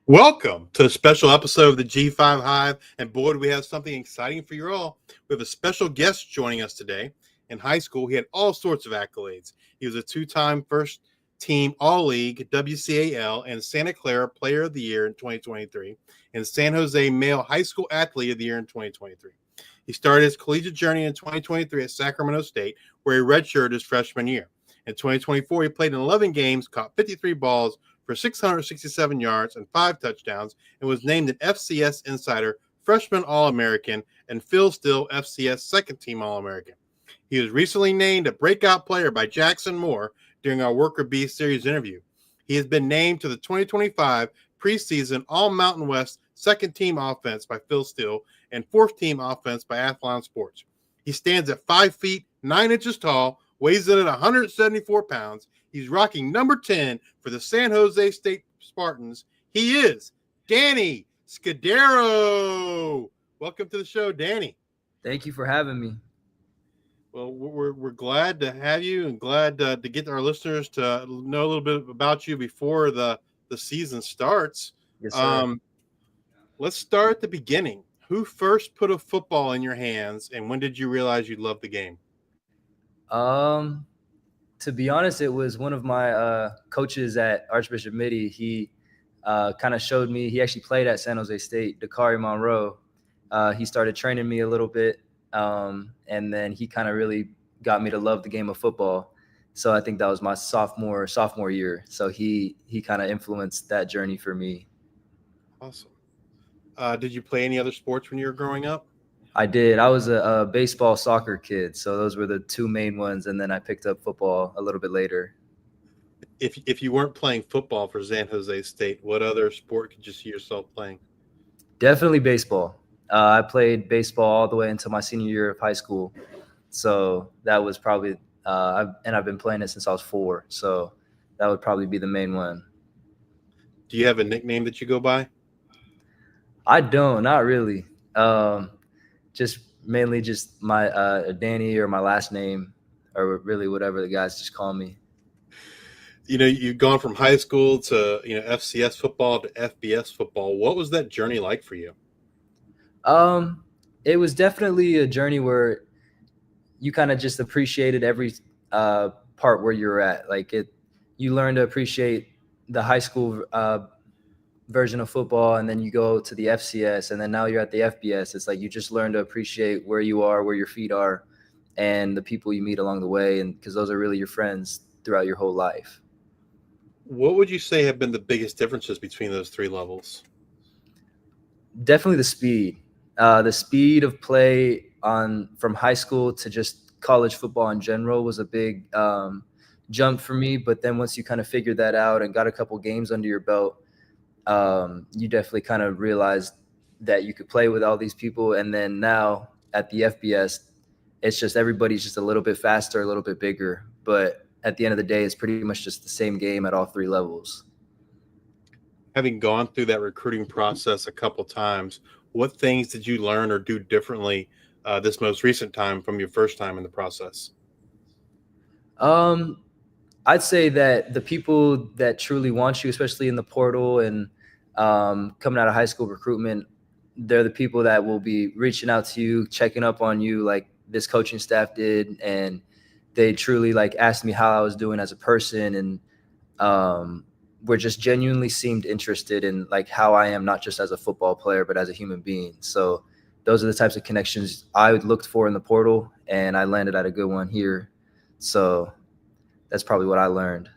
Welcome to a special episode of the G5 Hive. And boy, do we have something exciting for you all. We have a special guest joining us today. In high school, he had all sorts of accolades. He was a two-time first team All-League, WCAL, and Santa Clara Player of the Year in 2023, and San Jose Male High School Athlete of the Year in 2023. He started his collegiate journey in 2023 at Sacramento State, where he redshirted his freshman year. In 2024, he played in 11 games, caught 53 balls, for 667 yards and 5 touchdowns, and was named an FCS Insider Freshman All-American and Phil Steele FCS Second Team All-American. He was recently named a breakout player by Jackson Moore during our Worker Bee series interview. He has been named to the 2025 preseason All-Mountain West Second Team Offense by Phil Steele and Fourth Team Offense by Athlon Sports. He stands at 5 feet 9 inches tall, weighs in at 174 pounds. He's rocking number 10 for the San Jose State Spartans. He is Danny Scudero. Welcome to the show, Danny. Thank you for having me. Well, we're glad to have you and glad to get our listeners to know a little bit about you before the season starts. Yes, sir. Let's start at the beginning. Who first put a football in your hands, and when did you realize you loved the game? To be honest, it was one of my coaches at Archbishop Mitty. He kind of showed me. He actually played at San Jose State, Dakari Monroe. He started training me a little bit, and then he kind of really got me to love the game of football. So I think that was my sophomore year. So he kind of influenced that journey for me. Awesome. Did you play any other sports when you were growing up? I did. I was a baseball, soccer kid, so those were the two main ones, and then I picked up football a little bit later. If you weren't playing football for San Jose State, what other sport could you see yourself playing? Definitely baseball. I played baseball all the way until my senior year of high school, so that was probably I've been playing it since I was 4, so that would probably be the main one. Do you have a nickname that you go by? I don't, not really. Just mainly just my Danny or my last name, or really whatever the guys just call me. You know, you've gone from high school to FCS football to FBS football. What was that journey like for you? It was definitely a journey where you kind of just appreciated every part where you're at. Like you learn to appreciate the high school version of football, and then you go to the FCS, and then now you're at the FBS. It's like you just learn to appreciate where you are, where your feet are, and the people you meet along the way, and because those are really your friends throughout your whole life. What would you say have been the biggest differences between those three levels? Definitely the speed of play from high school to just college football in general was a big jump for me. But then once you kind of figured that out and got a couple games under your belt, you definitely kind of realized that you could play with all these people. And then now at the FBS, it's just everybody's just a little bit faster, a little bit bigger. But at the end of the day, it's pretty much just the same game at all three levels. Having gone through that recruiting process a couple times, what things did you learn or do differently this most recent time from your first time in the process? I'd say that the people that truly want you, especially in the portal and coming out of high school recruitment, they're the people that will be reaching out to you, checking up on you like this coaching staff did. And they truly like asked me how I was doing as a person, and were just genuinely seemed interested in like how I am, not just as a football player, but as a human being. So those are the types of connections I looked for in the portal, and I landed at a good one here. So that's probably what I learned.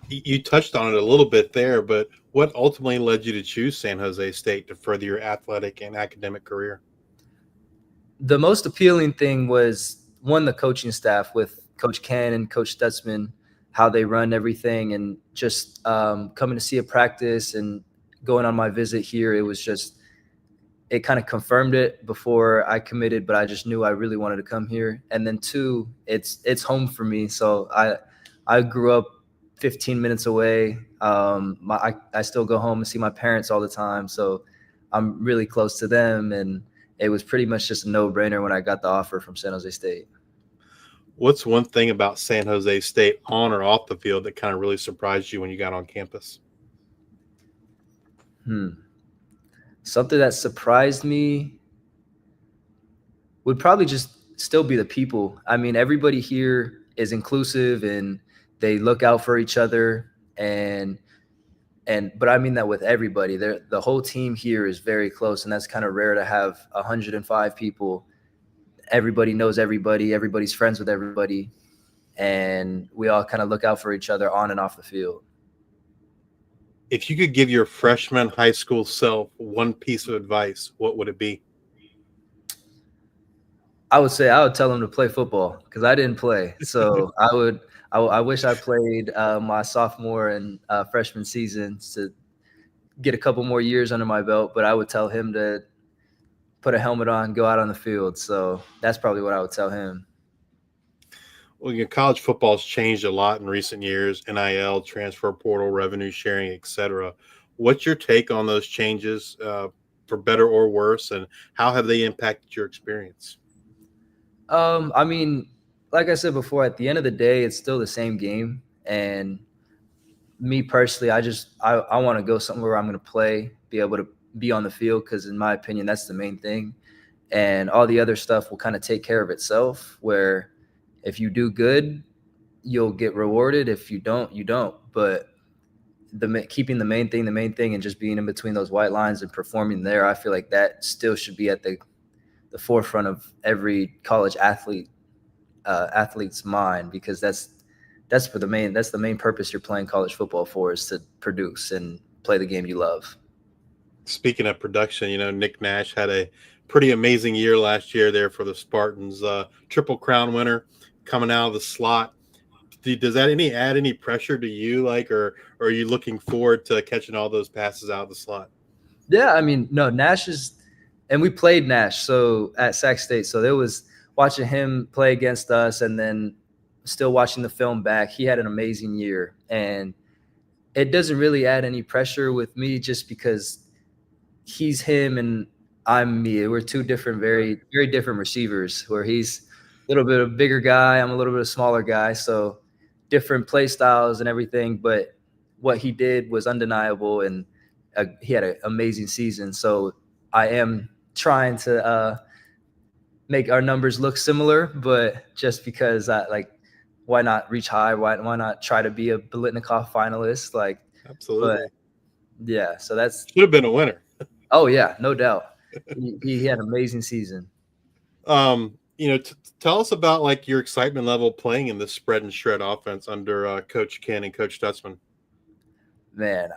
You touched on it a little bit there, but what ultimately led you to choose San Jose State to further your athletic and academic career? The most appealing thing was, one, the coaching staff with Coach Ken and Coach Stutzman, how they run everything, and just coming to see a practice and going on my visit here. It kind of confirmed it before I committed, but I just knew I really wanted to come here. And then 2, it's home for me. So I grew up 15 minutes away. I still go home and see my parents all the time. So I'm really close to them. And it was pretty much just a no-brainer when I got the offer from San Jose State. What's one thing about San Jose State on or off the field that kind of really surprised you when you got on campus? Something that surprised me would probably just still be the people. I mean, everybody here is inclusive and they look out for each other, and but I mean that with everybody. The whole team here is very close, and that's kind of rare to have 105 people. Everybody knows everybody, everybody's friends with everybody, and we all kind of look out for each other on and off the field. If you could give your freshman high school self one piece of advice, what would it be? I would say I would tell him to play football because I didn't play. So I wish I played my sophomore and freshman seasons to get a couple more years under my belt. But I would tell him to put a helmet on, go out on the field. So that's probably what I would tell him. Well, college football has changed a lot in recent years: NIL, transfer portal, revenue sharing, etc. What's your take on those changes, for better or worse, and how have they impacted your experience? I mean, like I said before, at the end of the day, it's still the same game. And me personally, I want to go somewhere where I'm going to play, be able to be on the field, because in my opinion, that's the main thing. And all the other stuff will kind of take care of itself, where if you do good, you'll get rewarded. If you don't, you don't. But keeping the main thing, and just being in between those white lines and performing there, I feel like that still should be at the forefront of every college athlete's mind, because that's the main purpose you're playing college football for, is to produce and play the game you love. Speaking of production, Nick Nash had a pretty amazing year last year there for the Spartans. Triple Crown winner coming out of the slot. Does that add any pressure to you, or are you looking forward to catching all those passes out of the slot? Yeah, I mean, no, Nash is, and we played Nash so at Sac State, so there was watching him play against us, and then still watching the film back. He had an amazing year, and it doesn't really add any pressure with me, just because he's him and I'm me. We're two different, very, very different receivers, where he's a little bit of a bigger guy, I'm a little bit of a smaller guy, so different play styles and everything. But what he did was undeniable, and he had an amazing season. So I am trying to make our numbers look similar, but just because why not reach high? Why not try to be a Biletnikoff finalist? Absolutely. But yeah, so that's should have been a winner. Oh yeah, no doubt. He had an amazing season. Tell us about your excitement level playing in this spread and shred offense under Coach Ken and Coach Stutzman. Man,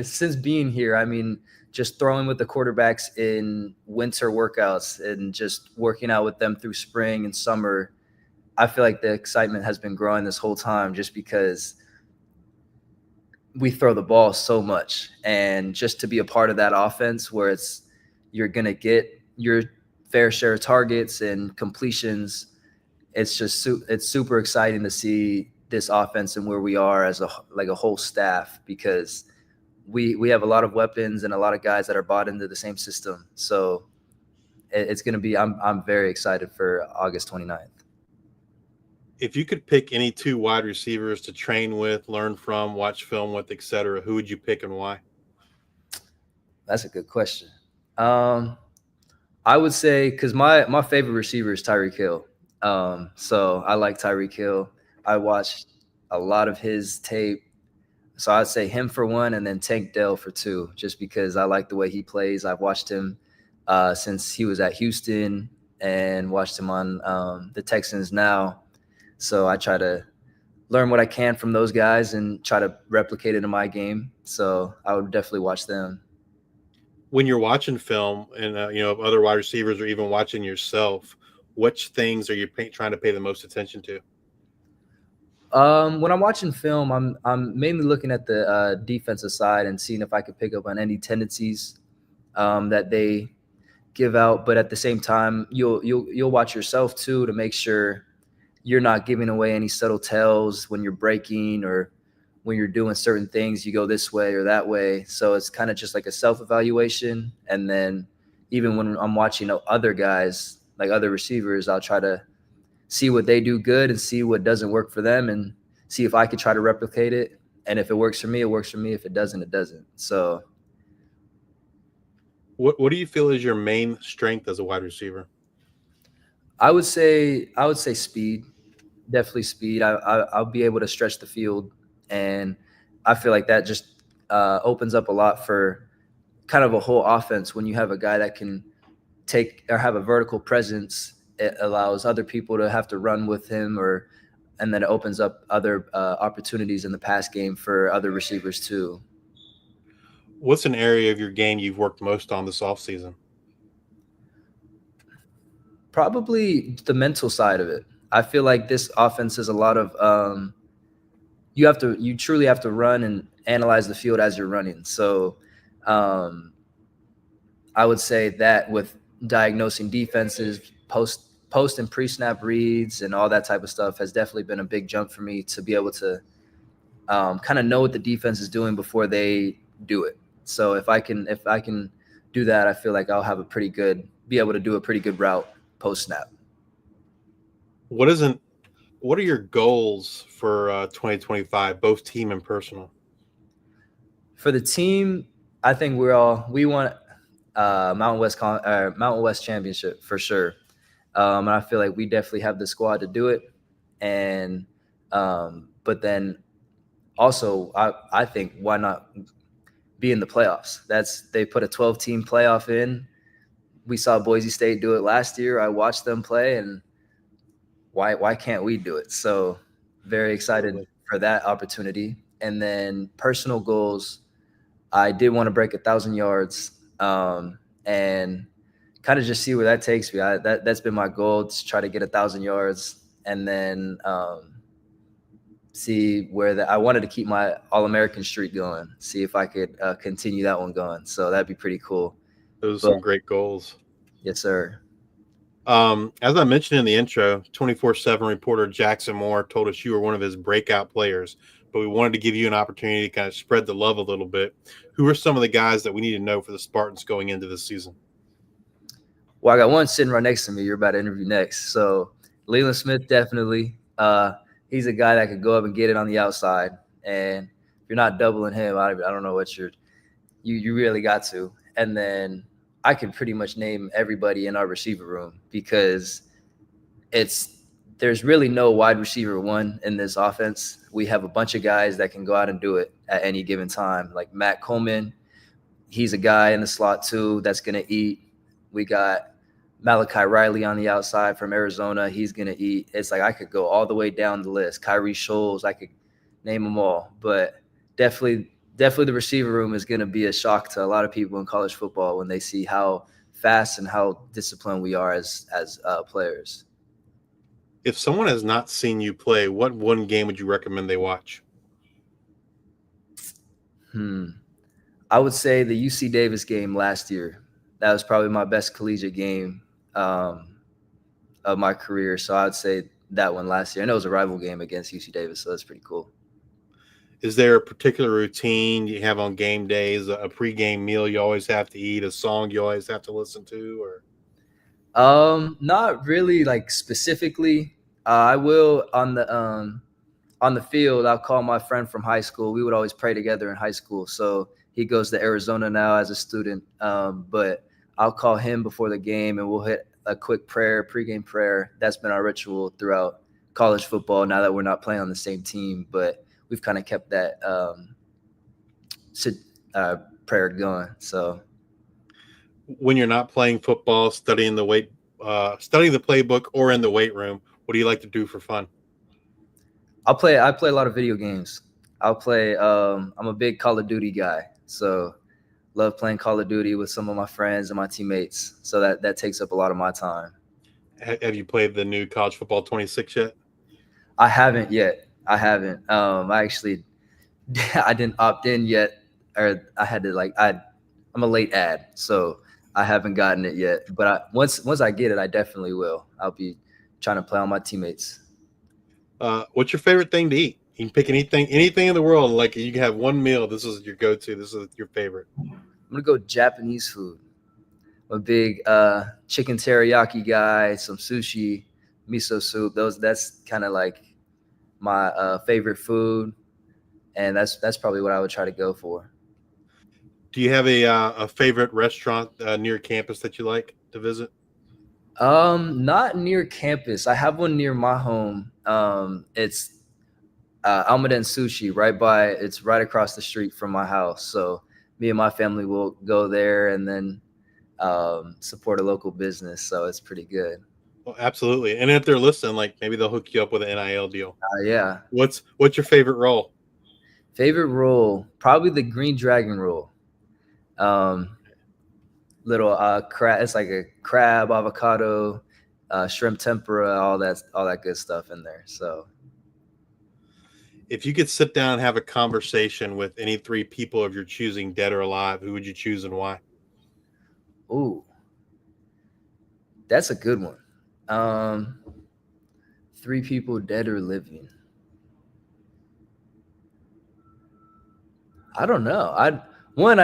since being here, I mean, just throwing with the quarterbacks in winter workouts and just working out with them through spring and summer, I feel like the excitement has been growing this whole time, just because we throw the ball so much, and just to be a part of that offense where you're going to get your fair share of targets and completions. It's super exciting to see this offense and where we are as a whole staff, because we have a lot of weapons and a lot of guys that are bought into the same system. So it's going to be, I'm very excited for August 29th. If you could pick any two wide receivers to train with, learn from, watch film with, etc., who would you pick and why? That's a good question. I would say, because my favorite receiver is Tyreek Hill. So I like Tyreek Hill. I watched a lot of his tape. So I'd say him for one, and then Tank Dell for two, just because I like the way he plays. I've watched him since he was at Houston, and watched him on the Texans now. So I try to learn what I can from those guys and try to replicate it in my game. So I would definitely watch them. When you're watching film and of other wide receivers, or even watching yourself, which things are you trying to pay the most attention to? When I'm watching film, I'm mainly looking at the defensive side and seeing if I could pick up on any tendencies that they give out. But at the same time, you'll watch yourself too, to make sure you're not giving away any subtle tells when you're breaking, or when you're doing certain things, you go this way or that way. So it's kind of just like a self-evaluation. And then even when I'm watching other guys, like other receivers, I'll try to see what they do good and see what doesn't work for them, and see if I could try to replicate it. And if it works for me, it works for me. If it doesn't, it doesn't. So What do you feel is your main strength as a wide receiver? I would say speed, definitely speed. I'll be able to stretch the field, and I feel like that just opens up a lot for kind of a whole offense when you have a guy that can take or have a vertical presence. It allows other people to have to run with him, and then it opens up other opportunities in the pass game for other receivers too. What's an area of your game you've worked most on this offseason? Probably the mental side of it. I feel like this offense is a lot of you truly have to run and analyze the field as you're running. So um, I would say that with diagnosing defenses, post and pre-snap reads and all that type of stuff has definitely been a big jump for me to be able to kind of know what the defense is doing before they do it. So if I can do that, I feel like I'll have be able to do a pretty good route post snap. What are your goals for 2025, both team and personal? For the team, I think we want Mountain West championship for sure. And I feel like we definitely have the squad to do it. And but then also I think why not be in the playoffs? They put a 12-team playoff in. We saw Boise State do it last year. I watched them play, and why can't we do it? So very excited for that opportunity. And then personal goals, I did want to break 1,000 yards and kind of just see where that takes me. That's been my goal, to try to get 1,000 yards, and then see where I wanted to keep my All-American streak going, see if I could continue that one going. So that'd be pretty cool. Those are some great goals. Yes, sir. As I mentioned in the intro, 24/7 reporter Jackson Moore told us you were one of his breakout players, but we wanted to give you an opportunity to kind of spread the love a little bit. Who are some of the guys that we need to know for the Spartans going into this season? Well, I got one sitting right next to me. You're about to interview next. So Leland Smith, definitely. He's a guy that could go up and get it on the outside. And if you're not doubling him, I don't know what you really got to. And then I can pretty much name everybody in our receiver room, because there's really no wide receiver one in this offense. We have a bunch of guys that can go out and do it at any given time. Like Matt Coleman, he's a guy in the slot too that's going to eat. We got Malachi Riley on the outside from Arizona. He's going to eat. It's like I could go all the way down the list. Kyrie Scholes, I could name them all. But definitely the receiver room is going to be a shock to a lot of people in college football when they see how fast and how disciplined we are as players. If someone has not seen you play, what one game would you recommend they watch? I would say the UC Davis game last year. That was probably my best collegiate game of my career. So I would say that one last year. And it was a rival game against UC Davis, so that's pretty cool. Is there a particular routine you have on game days, a pregame meal you always have to eat, a song you always have to listen to, or? Not really, like specifically. I will on the field. I'll call my friend from high school. We would always pray together in high school. So he goes to Arizona now as a student. But I'll call him before the game, and we'll hit a quick pregame prayer. That's been our ritual throughout college football. Now that we're not playing on the same team, but we've kind of kept that prayer going. So when you're not playing football, studying the playbook, or in the weight room, what do you like to do for fun? I play a lot of video games. I'm a big Call of Duty guy. So love playing Call of Duty with some of my friends and my teammates. So that takes up a lot of my time. Have you played the new College Football 26 yet? I haven't yet. I didn't opt in yet, or I had to I'm a late ad, so I haven't gotten it yet. But once I get it, I definitely will. I'll be trying to play on my teammates. What's your favorite thing to eat? You can pick anything in the world. Like you can have one meal. This is your go-to. This is your favorite. I'm gonna go Japanese food. I'm a big chicken teriyaki guy. Some sushi, miso soup. That's kind of like my favorite food. and that's probably what I would try to go for. Do you have a favorite restaurant near campus that you like to visit? Not near campus. I have one near my home. It's Almaden Sushi, it's right across the street from my house. So me and my family will go there and then support a local business. So it's pretty good. Well, absolutely. And if they're listening, like maybe they'll hook you up with an NIL deal. Yeah. What's your favorite roll? Favorite roll, probably the green dragon roll. Little crab. It's like a crab, avocado, shrimp tempura, all that good stuff in there. So, if you could sit down and have a conversation with any three people of your choosing, dead or alive, who would you choose and why? Ooh, that's a good one. Three people, dead or living. I don't know. I'd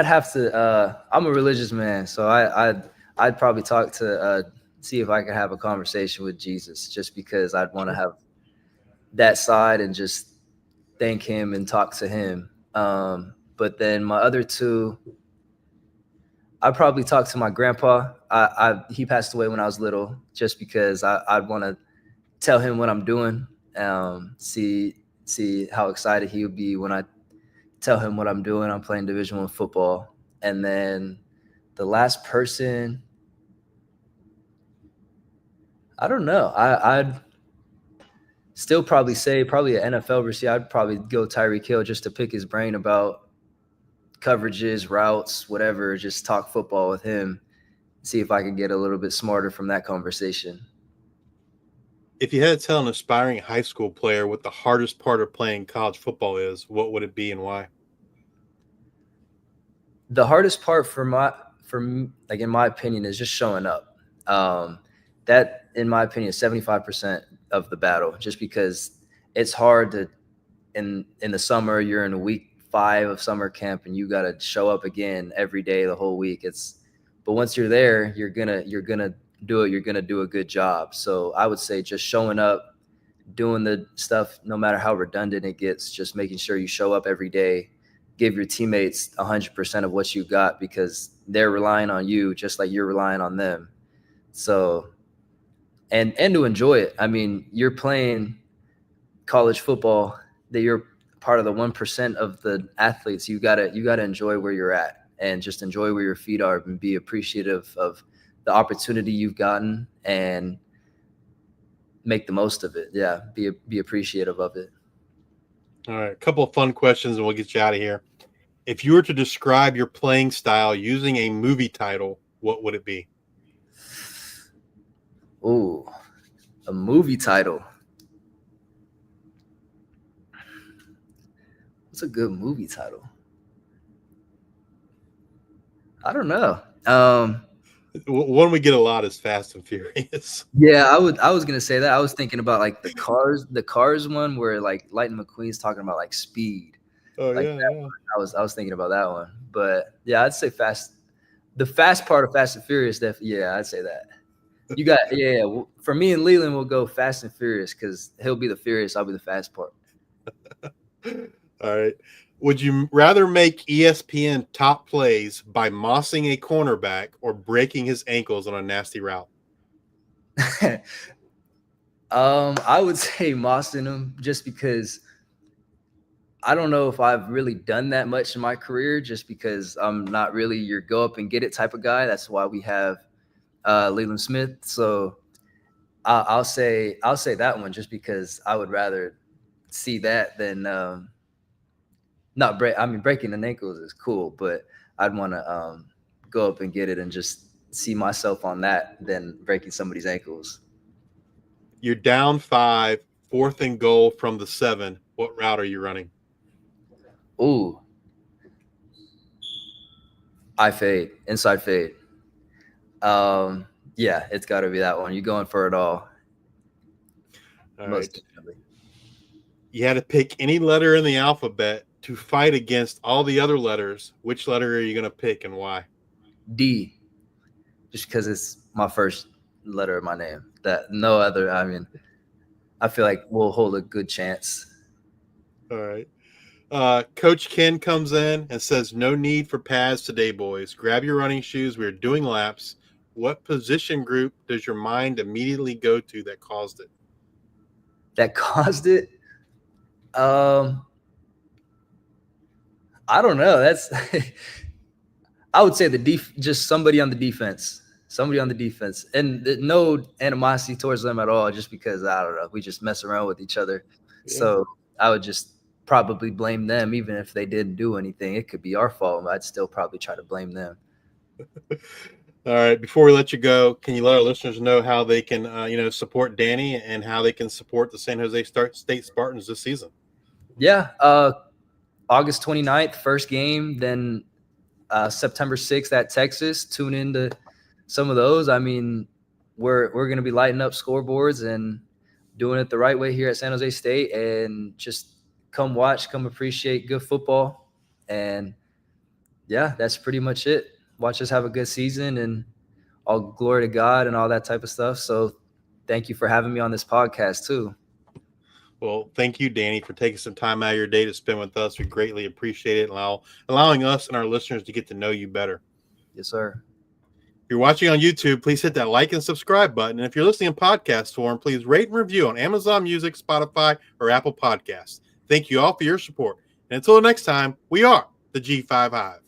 have to. I'm a religious man, so I'd probably talk to see if I could have a conversation with Jesus, just because I'd want to have that side and just thank him and talk to him. But then my other two, I'd probably talk to my grandpa. He passed away when I was little, just because I'd want to tell him what I'm doing. See how excited he would be when I tell him what I'm doing. I'm playing Division I football. And then the last person, I don't know. I'd still probably say an NFL receiver. I'd probably go Tyreek Hill, just to pick his brain about coverages, routes, whatever. Just talk football with him. See if I could get a little bit smarter from that conversation. If you had to tell an aspiring high school player what the hardest part of playing college football is, what would it be and why? The hardest part for me, like in my opinion, is just showing up. That, in my opinion, is 75% of the battle, just because it's hard to, in the summer, you're in week 5 of summer camp and you got to show up again every day, the whole week. But once you're there, you're gonna do it. You're gonna do a good job. So I would say just showing up, doing the stuff, no matter how redundant it gets, just making sure you show up every day, give your teammates 100% of what you got, because they're relying on you just like you're relying on them. So, and to enjoy it. I mean, you're playing college football, that you're part of the 1% of the athletes. You gotta enjoy where you're at, and just enjoy where your feet are, and be appreciative of the opportunity you've gotten and make the most of it. Yeah. Be appreciative of it. All right. A couple of fun questions and we'll get you out of here. If you were to describe your playing style using a movie title, what would it be? Ooh, a movie title. What's a good movie title? I don't know. One we get a lot is Fast and Furious. Yeah, I was gonna say that. I was thinking about like the Cars one, where like Lightning McQueen's talking about like speed. Oh, Like yeah, that yeah. one. I was thinking about that one. But yeah, I'd say the fast part of Fast and Furious. Yeah, I'd say that. You got for me and Leland, we'll go Fast and Furious, because he'll be the furious, I'll be the fast part. All right. Would you rather make ESPN top plays by mossing a cornerback or breaking his ankles on a nasty route? I would say mossing him, just because I don't know if I've really done that much in my career, just because I'm not really your go up and get it type of guy. That's why we have Leland Smith. So I'll say that one, just because I would rather see that than not break. I mean, breaking the ankles is cool, but I'd want to go up and get it and just see myself on that than breaking somebody's ankles. You're down 5, 4th and goal from the 7. What route are you running? Ooh, I fade, inside fade. Yeah, it's got to be that one. You're going for it all. All Most right. definitely. You had to pick any letter in the alphabet to fight against all the other letters. Which letter are you going to pick and why? D, just because it's my first letter of my name. That no other. I mean, I feel like we'll hold a good chance. All right. Coach Ken comes in and says, "No need for pads today, boys. Grab your running shoes. We're doing laps." What position group does your mind immediately go to that caused it? That caused it? I don't know. That's I would say just somebody on the defense. Somebody on the defense. And no animosity towards them at all, just because I don't know. We just mess around with each other. Yeah. So I would just probably blame them, even if they didn't do anything. It could be our fault. I'd still probably try to blame them. All right. Before we let you go, can you let our listeners know how they can, support Danny and how they can support the San Jose State Spartans this season? Yeah. August 29th, first game. Then September 6th at Texas. Tune into some of those. I mean, we're going to be lighting up scoreboards and doing it the right way here at San Jose State, and just come watch, come appreciate good football. And yeah, that's pretty much it. Watch us have a good season, and all glory to God and all that type of stuff. So thank you for having me on this podcast too. Well, thank you, Danny, for taking some time out of your day to spend with us. We greatly appreciate it, allowing us and our listeners to get to know you better. Yes, sir. If you're watching on YouTube, please hit that like and subscribe button. And if you're listening in podcast form, please rate and review on Amazon Music, Spotify, or Apple Podcasts. Thank you all for your support. And until next time, we are the G5 Hive.